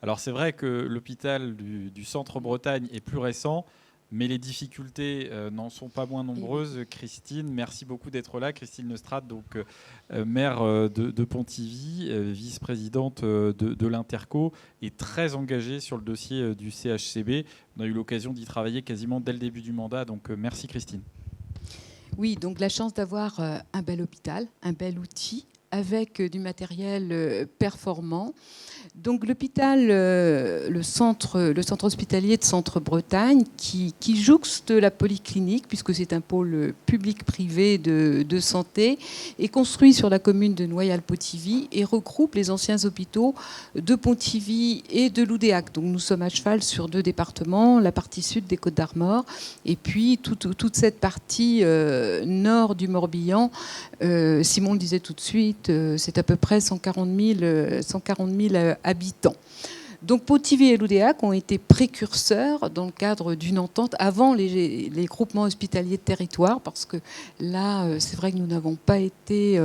Alors c'est vrai que l'hôpital du Centre-Bretagne est plus récent, mais les difficultés n'en sont pas moins nombreuses. Christine, merci beaucoup d'être là. Christine Neustrate, donc maire de Pontivy, vice-présidente de l'Interco, est très engagée sur le dossier du CHCB. On a eu l'occasion d'y travailler quasiment dès le début du mandat, donc merci Christine. Oui, donc la chance d'avoir un bel hôpital, un bel outil, avec du matériel performant. Donc l'hôpital, le centre hospitalier de Centre-Bretagne, qui jouxte la polyclinique, puisque c'est un pôle public-privé de santé, est construit sur la commune de Noyal-Pontivy et regroupe les anciens hôpitaux de Pontivy et de Loudéac. Donc nous sommes à cheval sur 2 départements, la partie sud des Côtes-d'Armor et puis toute cette partie nord du Morbihan. Simon le disait tout de suite, c'est à peu près 140 000 habitants. Donc Pontivy et Loudéac ont été précurseurs dans le cadre d'une entente avant les groupements hospitaliers de territoire, parce que là, c'est vrai que nous n'avons pas été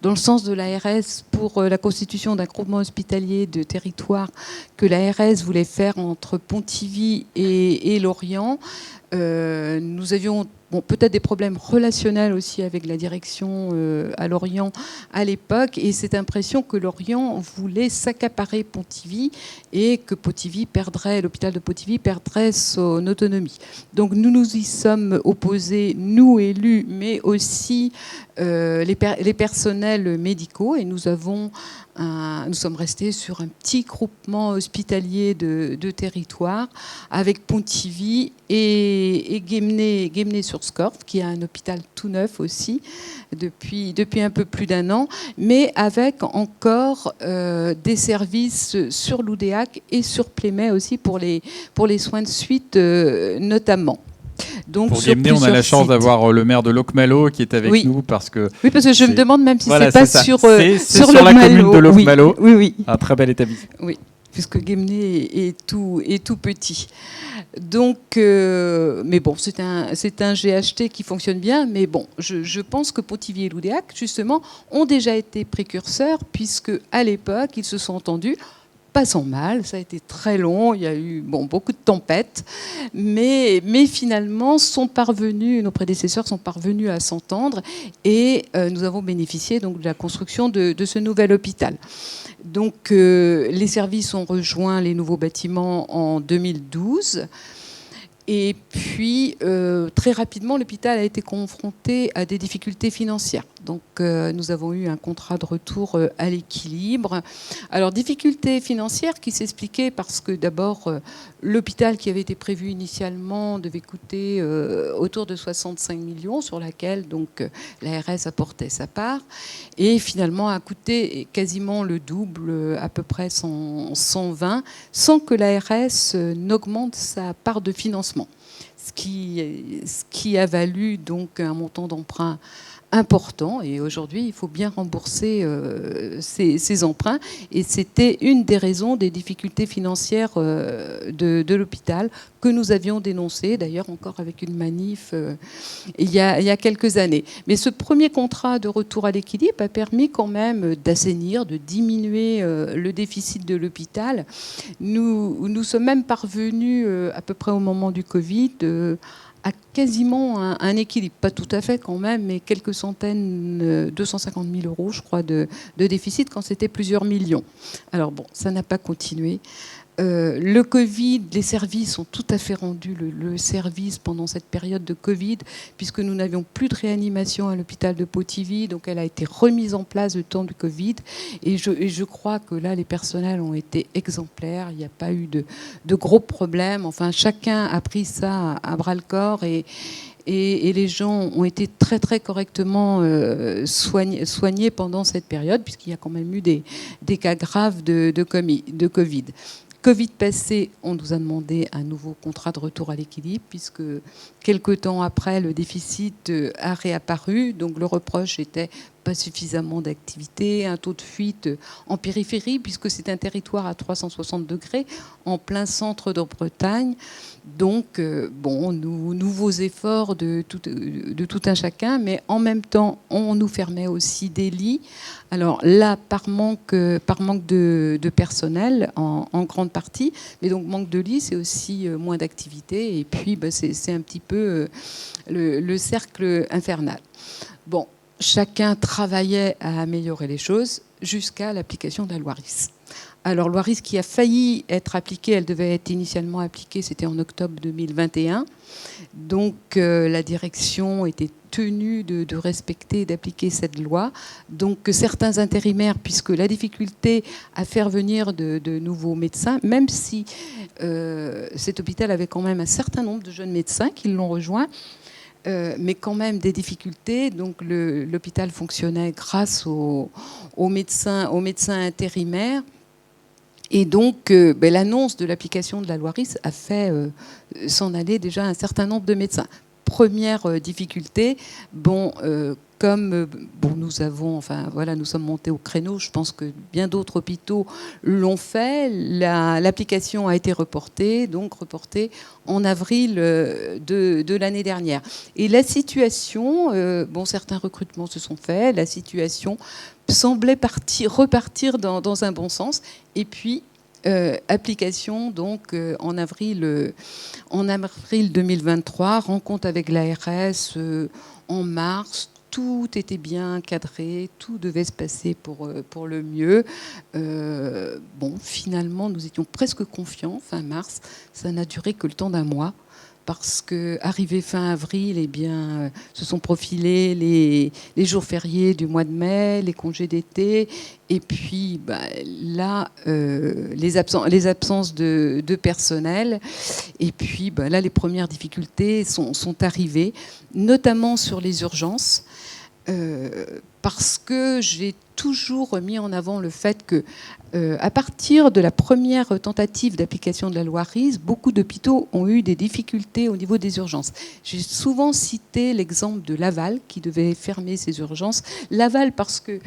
dans le sens de l'ARS pour la constitution d'un groupement hospitalier de territoire que l'ARS voulait faire entre Pontivy et Lorient. Nous avions peut-être des problèmes relationnels aussi avec la direction à Lorient à l'époque, et cette impression que Lorient voulait s'accaparer Pontivy et que l'hôpital de Pontivy perdrait son autonomie. Donc nous nous y sommes opposés, nous élus, mais aussi les personnels médicaux, et nous sommes restés sur un petit groupement hospitalier de territoire avec Pontivy et Guémené-sur-Scorff, qui est un hôpital tout neuf aussi depuis un peu plus d'1 an, mais avec encore des services sur Loudéac et sur Plémet aussi pour les soins de suite notamment. Donc, pour Guémené, on a la chance d'avoir le maire de Locmalo qui est avec nous parce que je me demande même si c'est pas sur la commune de Locmalo. Oui. Un très bel établissement. Oui, puisque Guémené est tout petit. Donc, mais bon, c'est un GHT qui fonctionne bien. Mais bon, je pense que Pontivy et Loudéac, justement, ont déjà été précurseurs, puisque à l'époque, ils se sont entendus. Pas sans mal, ça a été très long, il y a eu beaucoup de tempêtes, mais finalement nos prédécesseurs sont parvenus à s'entendre, et nous avons bénéficié donc de la construction de ce nouvel hôpital. Donc les services ont rejoint les nouveaux bâtiments en 2012. Et puis, très rapidement, l'hôpital a été confronté à des difficultés financières. Donc, nous avons eu un contrat de retour à l'équilibre. Alors, difficultés financières qui s'expliquaient parce que, d'abord, l'hôpital qui avait été prévu initialement devait coûter autour de 65 millions, sur laquelle donc l'ARS apportait sa part, et finalement a coûté quasiment le double, à peu près 120, sans que l'ARS n'augmente sa part de financement. Ce qui a valu donc un montant d'emprunt important, et aujourd'hui il faut bien rembourser ces emprunts, et c'était une des raisons des difficultés financières de l'hôpital que nous avions dénoncé, d'ailleurs encore avec une manif il y a quelques années. Mais ce premier contrat de retour à l'équilibre a permis quand même d'assainir, de diminuer le déficit de l'hôpital. Nous sommes même parvenus à peu près au moment du Covid à quasiment un équilibre, pas tout à fait quand même, mais quelques centaines, 250 000 euros, je crois, de déficit quand c'était plusieurs millions. Alors bon, ça n'a pas continué. Le Covid, les services ont tout à fait rendu le service pendant cette période de Covid, puisque nous n'avions plus de réanimation à l'hôpital de Pontivy, donc elle a été remise en place le temps du Covid. Et je crois que là, les personnels ont été exemplaires, il n'y a pas eu de gros problèmes. Enfin, chacun a pris ça à bras-le-corps, et les gens ont été très très correctement soignés pendant cette période, puisqu'il y a quand même eu des cas graves de Covid. Covid passé, on nous a demandé un nouveau contrat de retour à l'équilibre, puisque quelques temps après, le déficit a réapparu. Donc le reproche était pas suffisamment d'activité, un taux de fuite en périphérie, puisque c'est un territoire à 360 degrés, en plein centre de Bretagne. Donc, nouveaux efforts de tout un chacun, mais en même temps, on nous fermait aussi des lits. Alors là, par manque de personnel, en grande partie, mais donc manque de lits, c'est aussi moins d'activité, et puis c'est un petit peu le cercle infernal. Bon, chacun travaillait à améliorer les choses jusqu'à l'application de la loi RIS. Alors, loi RIS qui a failli être appliquée, elle devait être initialement appliquée, c'était en octobre 2021. Donc, la direction était tenue de respecter et d'appliquer cette loi. Donc, certains intérimaires, puisque la difficulté à faire venir de nouveaux médecins, même si cet hôpital avait quand même un certain nombre de jeunes médecins qui l'ont rejoint, mais quand même des difficultés. Donc l'hôpital fonctionnait grâce aux médecins intérimaires. Et donc l'annonce de l'application de la loi RIS a fait s'en aller déjà un certain nombre de médecins. Première difficulté, nous sommes montés au créneau. Je pense que bien d'autres hôpitaux l'ont fait. L'application a été reportée en avril de l'année dernière. Et la situation, certains recrutements se sont faits. La situation semblait repartir dans un bon sens. Et puis application donc en avril 2023, rencontre avec l'ARS en mars. Tout était bien cadré, tout devait se passer pour le mieux. Finalement, nous étions presque confiants fin mars. Ça n'a duré que le temps d'un mois. Parce qu'arrivé fin avril, se sont profilés les jours fériés du mois de mai, les congés d'été, et puis les absences de personnel. Et puis là, les premières difficultés sont arrivées, notamment sur les urgences. Parce que j'ai toujours mis en avant le fait que, à partir de la première tentative d'application de la loi RIS, beaucoup d'hôpitaux ont eu des difficultés au niveau des urgences. J'ai souvent cité l'exemple de Laval, qui devait fermer ses urgences. Laval, parce que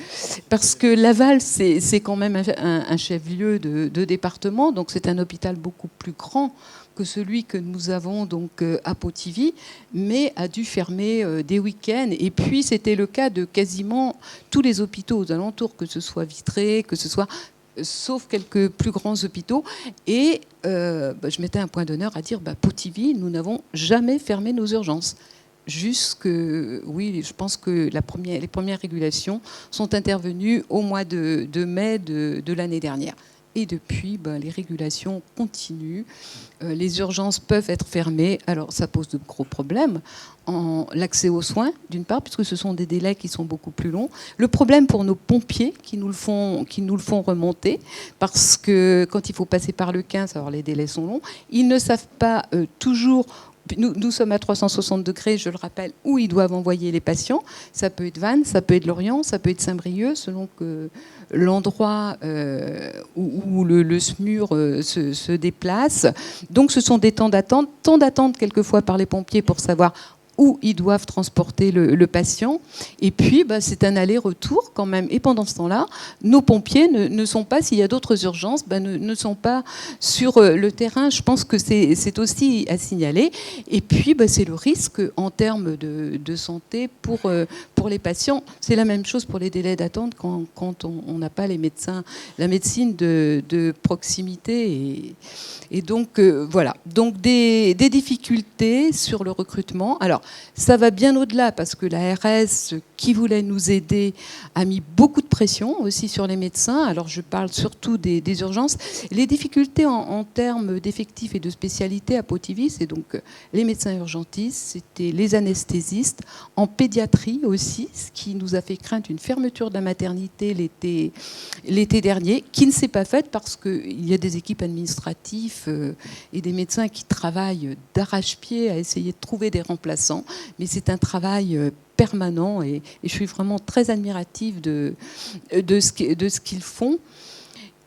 Laval, c'est quand même un chef-lieu de département, donc c'est un hôpital beaucoup plus grand que celui que nous avons donc à Pontivy, mais a dû fermer des week-ends. Et puis c'était le cas de quasiment tous les hôpitaux aux alentours, que ce soit Vitré, que ce soit sauf quelques plus grands hôpitaux. Et je mettais un point d'honneur à dire Pontivy, nous n'avons jamais fermé nos urgences. Je pense que les premières régulations sont intervenues au mois de mai de l'année dernière. Et depuis, les régulations continuent. Les urgences peuvent être fermées. Alors, ça pose de gros problèmes. L'accès aux soins, d'une part, puisque ce sont des délais qui sont beaucoup plus longs. Le problème pour nos pompiers qui nous le font remonter, parce que quand il faut passer par le 15, alors les délais sont longs. Ils ne savent pas toujours. Nous sommes à 360 degrés, je le rappelle, où ils doivent envoyer les patients. Ça peut être Vannes, ça peut être Lorient, ça peut être Saint-Brieuc, selon que l'endroit où le SMUR se déplace. Donc ce sont des temps d'attente quelquefois par les pompiers pour savoir où ils doivent transporter le patient. Et puis, c'est un aller-retour quand même. Et pendant ce temps-là, nos pompiers ne sont pas, s'il y a d'autres urgences, ne sont pas sur le terrain. Je pense que c'est aussi à signaler. Et puis, c'est le risque en termes de santé pour les patients. C'est la même chose pour les délais d'attente quand on n'a pas les médecins, la médecine de proximité. Et donc, voilà. Donc, des difficultés sur le recrutement. Alors, ça va bien au-delà parce que l'ARS, qui voulait nous aider, a mis beaucoup de pression aussi sur les médecins. Alors, je parle surtout des urgences. Les difficultés en termes d'effectifs et de spécialités à Pontivy, c'est donc les médecins urgentistes, c'était les anesthésistes, en pédiatrie aussi, ce qui nous a fait craindre une fermeture de la maternité l'été dernier, qui ne s'est pas faite parce qu'il y a des équipes administratives et des médecins qui travaillent d'arrache-pied à essayer de trouver des remplaçants. Mais c'est un travail permanent et je suis vraiment très admirative de ce qu'ils font.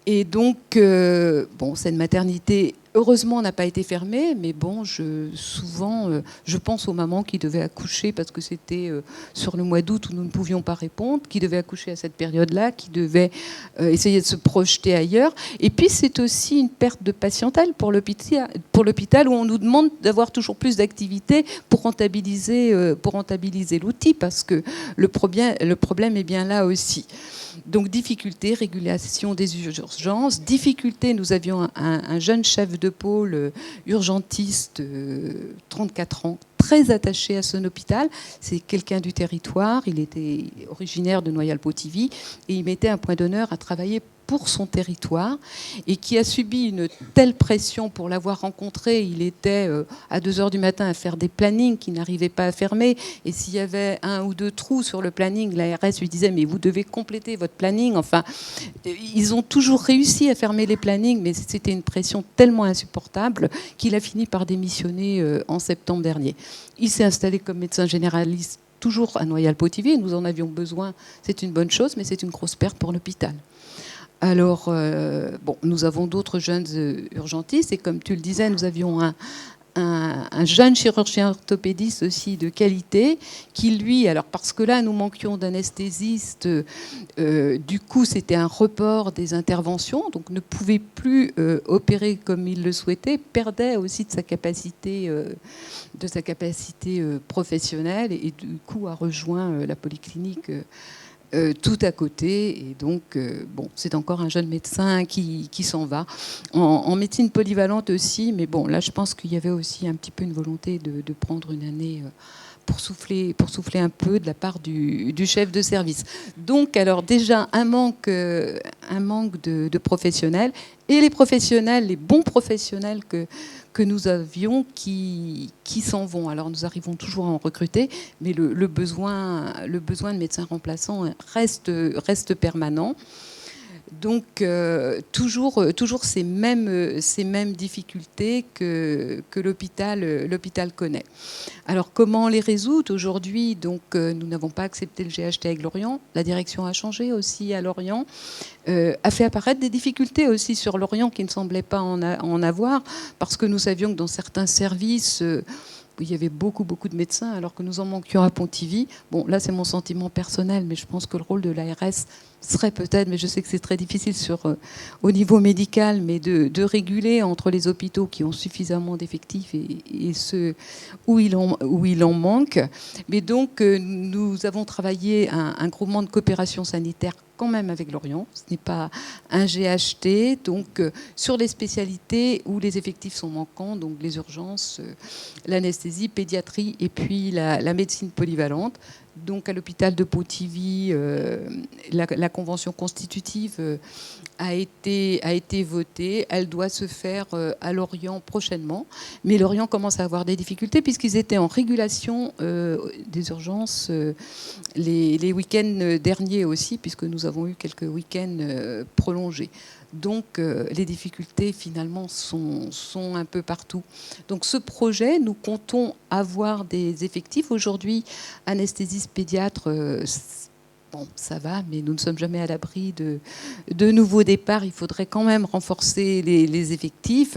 Et donc, c'est une maternité Heureusement, on n'a pas été fermé, mais bon, souvent, je pense aux mamans qui devaient accoucher parce que c'était sur le mois d'août où nous ne pouvions pas répondre, qui devaient accoucher à cette période-là, qui devaient essayer de se projeter ailleurs. Et puis, c'est aussi une perte de patientèle pour l'hôpital où on nous demande d'avoir toujours plus d'activités pour rentabiliser l'outil, parce que le problème est bien là aussi. Donc, difficulté, régulation des urgences. Difficulté, nous avions un jeune chef de pôle urgentiste, 34 ans, très attaché à son hôpital. C'est quelqu'un du territoire. Il était originaire de Noyal-Pontivy et il mettait un point d'honneur à travailler pour son territoire, et qui a subi une telle pression pour l'avoir rencontré. Il était à 2h du matin à faire des plannings qui n'arrivaient pas à fermer, et s'il y avait 1 ou 2 trous sur le planning, l'ARS lui disait mais vous devez compléter votre planning. Enfin, ils ont toujours réussi à fermer les plannings, mais c'était une pression tellement insupportable qu'il a fini par démissionner en septembre dernier. Il s'est installé comme médecin généraliste toujours à Noyal-Pontivy. Nous en avions besoin, c'est une bonne chose, mais c'est une grosse perte pour l'hôpital. Alors, nous avons d'autres jeunes urgentistes, et comme tu le disais, nous avions un jeune chirurgien orthopédiste aussi de qualité, qui lui, alors parce que là, nous manquions d'anesthésistes, du coup, c'était un report des interventions, donc ne pouvait plus opérer comme il le souhaitait, perdait aussi de sa capacité professionnelle, et du coup a rejoint la polyclinique tout à côté. Et donc, c'est encore un jeune médecin qui s'en va. En médecine polyvalente aussi, mais bon, là, je pense qu'il y avait aussi un petit peu une volonté de prendre une année pour souffler un peu de la part du chef de service. Donc, alors déjà, un manque de professionnels, et les professionnels, les bons professionnels que nous avions qui s'en vont. Alors nous arrivons toujours à en recruter, mais le besoin de médecins remplaçants reste permanent. Donc toujours ces mêmes difficultés que l'hôpital connaît. Alors comment les résoudre aujourd'hui? Donc nous n'avons pas accepté le GHT avec Lorient. La direction a changé aussi à Lorient, a fait apparaître des difficultés aussi sur Lorient qui ne semblaient pas en avoir, parce que nous savions que dans certains services il y avait beaucoup de médecins, alors que nous en manquions à Pontivy. Bon, là, c'est mon sentiment personnel, mais je pense que le rôle de l'ARS serait peut-être, mais je sais que c'est très difficile au niveau médical, mais de réguler entre les hôpitaux qui ont suffisamment d'effectifs et ceux où il en manque. Mais donc, nous avons travaillé un groupement de coopération sanitaire quand même avec Lorient. Ce n'est pas un GHT. Donc, sur les spécialités où les effectifs sont manquants, donc les urgences, l'anesthésie, pédiatrie et puis la médecine polyvalente. Donc, à l'hôpital de Pontivy, la convention constitutive a été votée. Elle doit se faire à Lorient prochainement. Mais Lorient commence à avoir des difficultés puisqu'ils étaient en régulation des urgences les week-ends derniers aussi, puisque nous avons eu quelques week-ends prolongés. Donc les difficultés finalement sont un peu partout. Donc ce projet, nous comptons avoir des effectifs. Aujourd'hui, anesthésiste pédiatre, ça va, mais nous ne sommes jamais à l'abri de nouveaux départs. Il faudrait quand même renforcer les effectifs.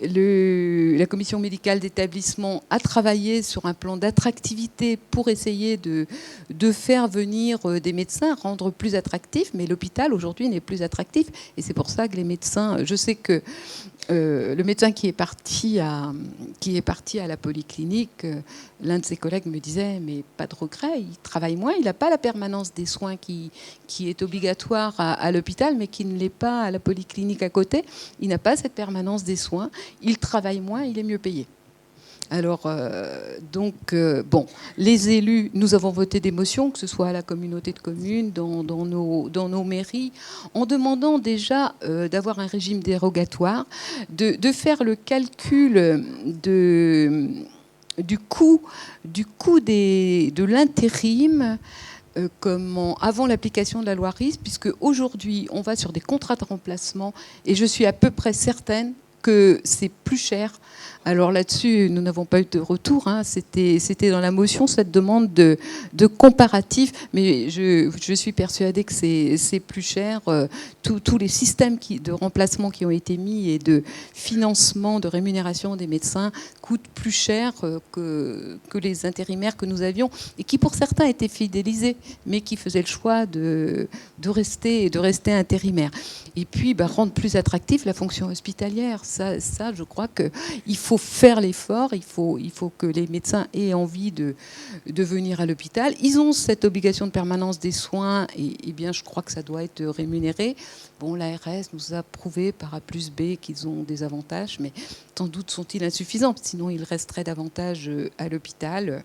La commission médicale d'établissement a travaillé sur un plan d'attractivité pour essayer de faire venir des médecins, rendre plus attractifs, mais l'hôpital aujourd'hui n'est plus attractif, et c'est pour ça que les médecins, je sais que le médecin qui est parti à la polyclinique, l'un de ses collègues me disait mais pas de regret, il travaille moins, il n'a pas la permanence des soins qui est obligatoire à l'hôpital, mais qui ne l'est pas à la polyclinique à côté. Il n'a pas cette permanence des soins, il travaille moins, il est mieux payé. Alors, les élus, nous avons voté des motions, que ce soit à la communauté de communes, dans nos mairies, en demandant déjà d'avoir un régime dérogatoire, de faire le calcul du coût de l'intérim avant l'application de la loi RIS, puisque aujourd'hui, on va sur des contrats de remplacement, et je suis à peu près certaine que c'est plus cher. Alors là-dessus, nous n'avons pas eu de retour. Hein. C'était dans la motion cette demande de comparatif, mais je suis persuadée que c'est plus cher. Tous les systèmes de remplacement qui ont été mis et de financement, de rémunération des médecins coûtent plus cher que les intérimaires que nous avions et qui pour certains étaient fidélisés, mais qui faisaient le choix de rester intérimaires. Et puis rendre plus attractive la fonction hospitalière. Ça, je crois qu'il faut faire l'effort, il faut que les médecins aient envie de venir à l'hôpital. Ils ont cette obligation de permanence des soins et bien je crois que ça doit être rémunéré. Bon, l'ARS nous a prouvé par A plus B qu'ils ont des avantages, mais sans doute sont-ils insuffisants, sinon ils resteraient davantage à l'hôpital.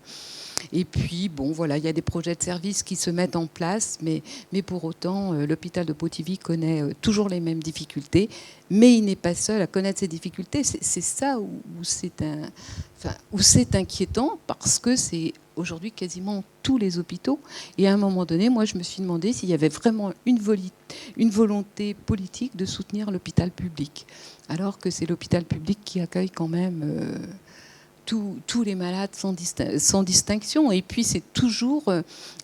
Et puis, bon, voilà, il y a des projets de services qui se mettent en place, mais pour autant, l'hôpital de Pontivy connaît toujours les mêmes difficultés, mais il n'est pas seul à connaître ces difficultés. C'est ça où c'est inquiétant, parce que c'est aujourd'hui quasiment tous les hôpitaux. Et à un moment donné, moi, je me suis demandé s'il y avait vraiment une volonté politique de soutenir l'hôpital public, alors que c'est l'hôpital public qui accueille quand même... tous les malades sans distinction. Et puis, c'est toujours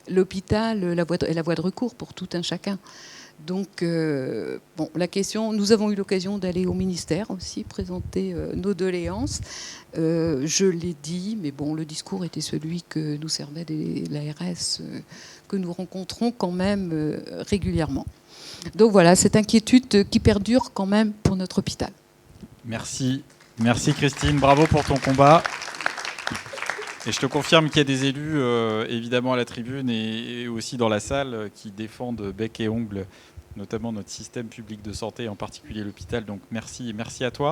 l'hôpital, la voie de recours pour tout un chacun. Donc, bon, la question, nous avons eu l'occasion d'aller au ministère aussi, présenter nos doléances. Je l'ai dit, mais bon, le discours était celui que nous servait l'ARS, que nous rencontrons quand même régulièrement. Donc voilà, cette inquiétude qui perdure quand même pour notre hôpital. Merci. Merci Christine, bravo pour ton combat. Et je te confirme qu'il y a des élus, évidemment à la tribune et aussi dans la salle, qui défendent bec et ongles, notamment notre système public de santé, en particulier l'hôpital. Donc merci à toi.